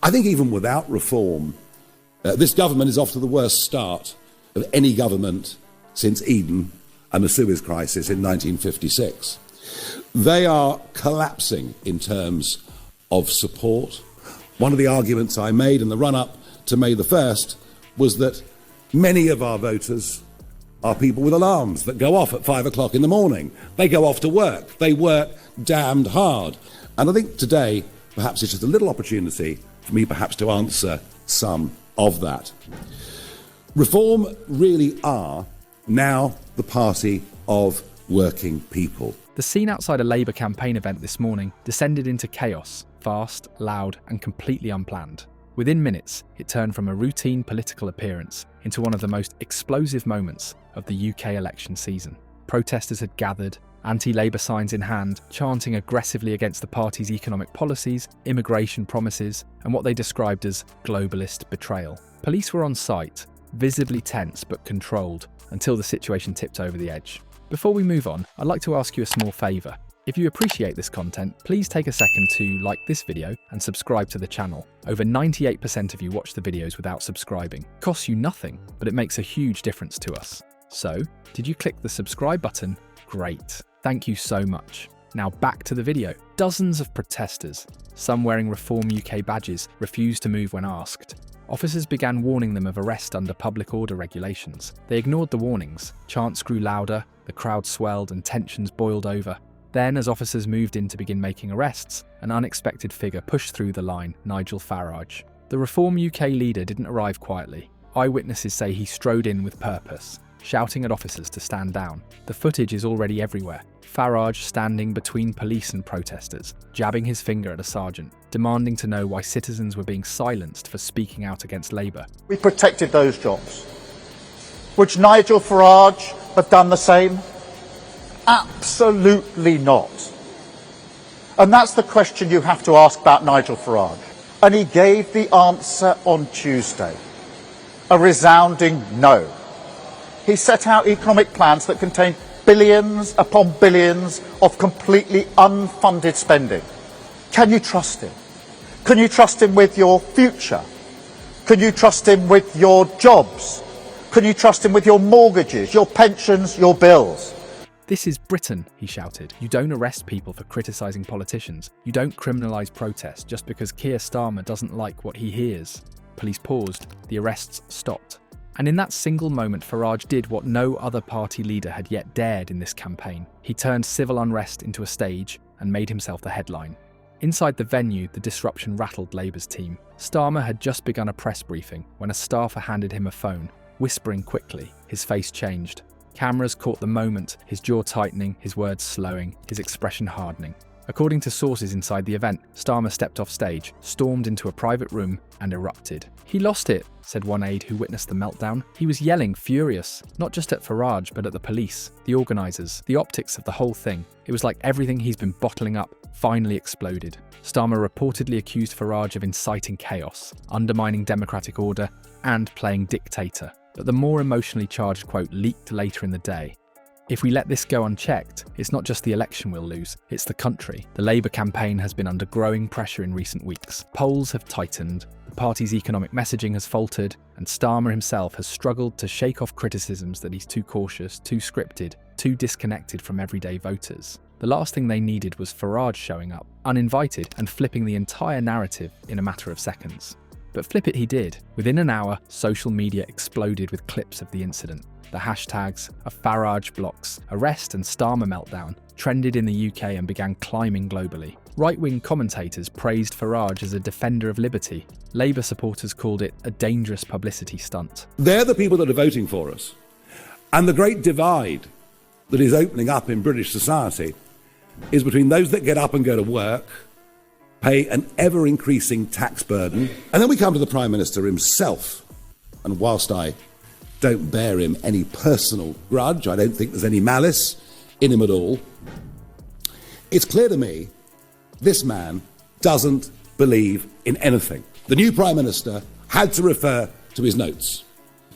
I think even without reform, this government is off to the worst start of any government since Eden and the Suez Crisis in 1956. They are collapsing in terms of support. One of the arguments I made in the run-up to May the 1st was that many of our voters are people with alarms that go off at 5 o'clock in the morning. They go off to work. They work damned hard. And I think today, perhaps it's just a little opportunity for me perhaps to answer some of that. Reform really are now the party of working people. The scene outside a Labour campaign event this morning descended into chaos, fast, loud and completely unplanned. Within minutes, it turned from a routine political appearance into one of the most explosive moments of the UK election season. Protesters had gathered, anti-Labour signs in hand, chanting aggressively against the party's economic policies, immigration promises, and what they described as globalist betrayal. Police were on site, visibly tense but controlled, until the situation tipped over the edge. Before we move on, I'd like to ask you a small favour. If you appreciate this content, please take a second to like this video and subscribe to the channel. Over 98% of you watch the videos without subscribing. It costs you nothing, but it makes a huge difference to us. So, did you click the subscribe button? Great. Thank you so much. Now back to the video. Dozens of protesters, some wearing Reform UK badges, refused to move when asked. Officers began warning them of arrest under public order regulations. They ignored the warnings. Chants grew louder, the crowd swelled and tensions boiled over. Then, as officers moved in to begin making arrests, an unexpected figure pushed through the line, Nigel Farage. The Reform UK leader didn't arrive quietly. Eyewitnesses say he strode in with purpose, shouting at officers to stand down. The footage is already everywhere. Farage standing between police and protesters, jabbing his finger at a sergeant, demanding to know why citizens were being silenced for speaking out against Labour. We protected those jobs. Would Nigel Farage have done the same? Absolutely not. And that's the question you have to ask about Nigel Farage. And he gave the answer on Tuesday. A resounding no. He set out economic plans that contained billions upon billions of completely unfunded spending. Can you trust him? Can you trust him with your future? Can you trust him with your jobs? Can you trust him with your mortgages, your pensions, your bills? This is Britain, he shouted. You don't arrest people for criticising politicians. You don't criminalise protest just because Keir Starmer doesn't like what he hears. Police paused. The arrests stopped. And in that single moment, Farage did what no other party leader had yet dared in this campaign. He turned civil unrest into a stage and made himself the headline. Inside the venue, the disruption rattled Labour's team. Starmer had just begun a press briefing when a staffer handed him a phone. Whispering quickly, his face changed. Cameras caught the moment, his jaw tightening, his words slowing, his expression hardening. According to sources inside the event, Starmer stepped off stage, stormed into a private room, and erupted. He lost it, said one aide who witnessed the meltdown. He was yelling, furious, not just at Farage, but at the police, the organisers, the optics of the whole thing. It was like everything he's been bottling up finally exploded. Starmer reportedly accused Farage of inciting chaos, undermining democratic order, and playing dictator. But the more emotionally charged quote leaked later in the day. If we let this go unchecked, it's not just the election we'll lose, it's the country. The Labour campaign has been under growing pressure in recent weeks. Polls have tightened, the party's economic messaging has faltered, and Starmer himself has struggled to shake off criticisms that he's too cautious, too scripted, too disconnected from everyday voters. The last thing they needed was Farage showing up, uninvited, and flipping the entire narrative in a matter of seconds. But flip it he did. Within an hour, social media exploded with clips of the incident. The hashtags of Farage blocks, arrest and Starmer meltdown trended in the UK and began climbing globally. Right-wing commentators praised Farage as a defender of liberty. Labour supporters called it a dangerous publicity stunt. They're the people that are voting for us. And the great divide that is opening up in British society is between those that get up and go to work, pay an ever-increasing tax burden, and then we come to the Prime Minister himself. And whilst I don't bear him any personal grudge, I don't think there's any malice in him at all, it's clear to me this man doesn't believe in anything. The new Prime Minister had to refer to his notes,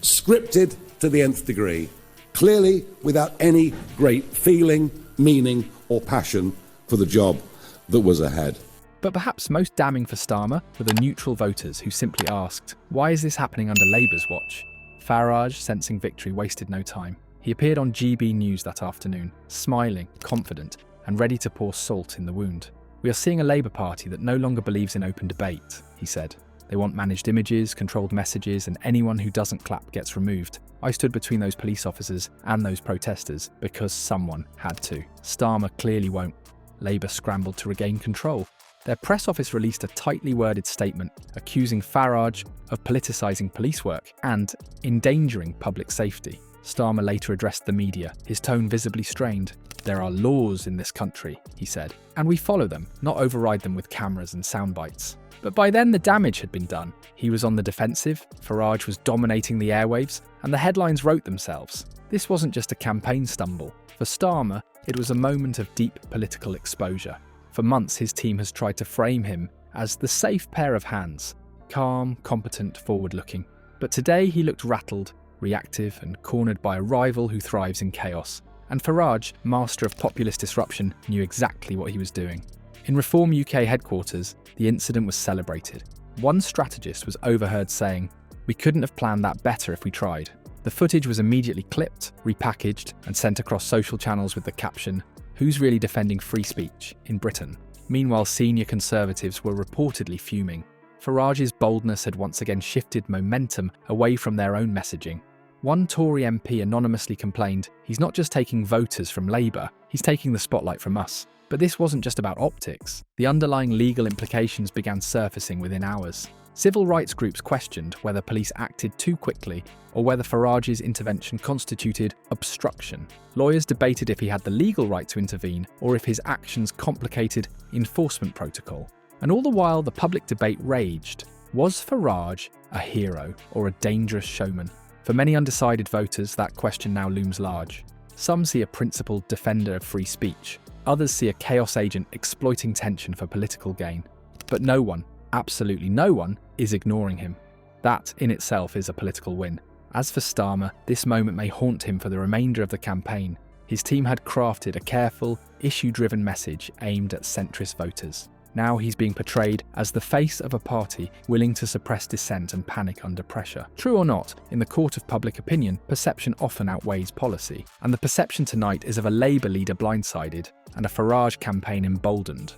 scripted to the nth degree, clearly without any great feeling, meaning or passion for the job that was ahead. But perhaps most damning for Starmer were the neutral voters who simply asked, why is this happening under Labour's watch? Farage, sensing victory, wasted no time. He appeared on GB News that afternoon, smiling, confident, and ready to pour salt in the wound. We are seeing a Labour Party that no longer believes in open debate, he said. They want managed images, controlled messages, and anyone who doesn't clap gets removed. I stood between those police officers and those protesters because someone had to. Starmer clearly won't. Labour scrambled to regain control. Their press office released a tightly worded statement accusing Farage of politicising police work and endangering public safety. Starmer later addressed the media, his tone visibly strained. There are laws in this country, he said, and we follow them, not override them with cameras and sound bites. But by then the damage had been done. He was on the defensive, Farage was dominating the airwaves, and the headlines wrote themselves. This wasn't just a campaign stumble. For Starmer, it was a moment of deep political exposure. For months his team has tried to frame him as the safe pair of hands, calm, competent, forward-looking. But today he looked rattled, reactive, and cornered by a rival who thrives in chaos. And Farage, master of populist disruption, knew exactly what he was doing. In Reform UK headquarters, the incident was celebrated. One strategist was overheard saying, "We couldn't have planned that better if we tried." The footage was immediately clipped, repackaged, and sent across social channels with the caption, "Who's really defending free speech in Britain?" Meanwhile, senior Conservatives were reportedly fuming. Farage's boldness had once again shifted momentum away from their own messaging. One Tory MP anonymously complained, "He's not just taking voters from Labour, he's taking the spotlight from us." But this wasn't just about optics. The underlying legal implications began surfacing within hours. Civil rights groups questioned whether police acted too quickly or whether Farage's intervention constituted obstruction. Lawyers debated if he had the legal right to intervene or if his actions complicated enforcement protocol. And all the while, the public debate raged. Was Farage a hero or a dangerous showman? For many undecided voters, that question now looms large. Some see a principled defender of free speech. Others see a chaos agent exploiting tension for political gain. But no one, absolutely no one, is ignoring him. That in itself is a political win. As for Starmer, this moment may haunt him for the remainder of the campaign. His team had crafted a careful, issue-driven message aimed at centrist voters. Now he's being portrayed as the face of a party willing to suppress dissent and panic under pressure. True or not, in the court of public opinion, perception often outweighs policy. And the perception tonight is of a Labour leader blindsided and a Farage campaign emboldened.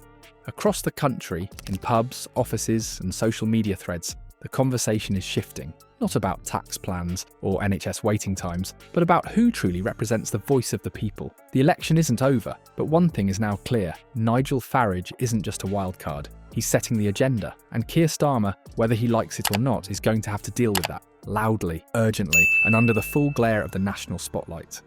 Across the country, in pubs, offices, and social media threads, the conversation is shifting. Not about tax plans or NHS waiting times, but about who truly represents the voice of the people. The election isn't over, but one thing is now clear. Nigel Farage isn't just a wildcard. He's setting the agenda, and Keir Starmer, whether he likes it or not, is going to have to deal with that, loudly, urgently, and under the full glare of the national spotlight.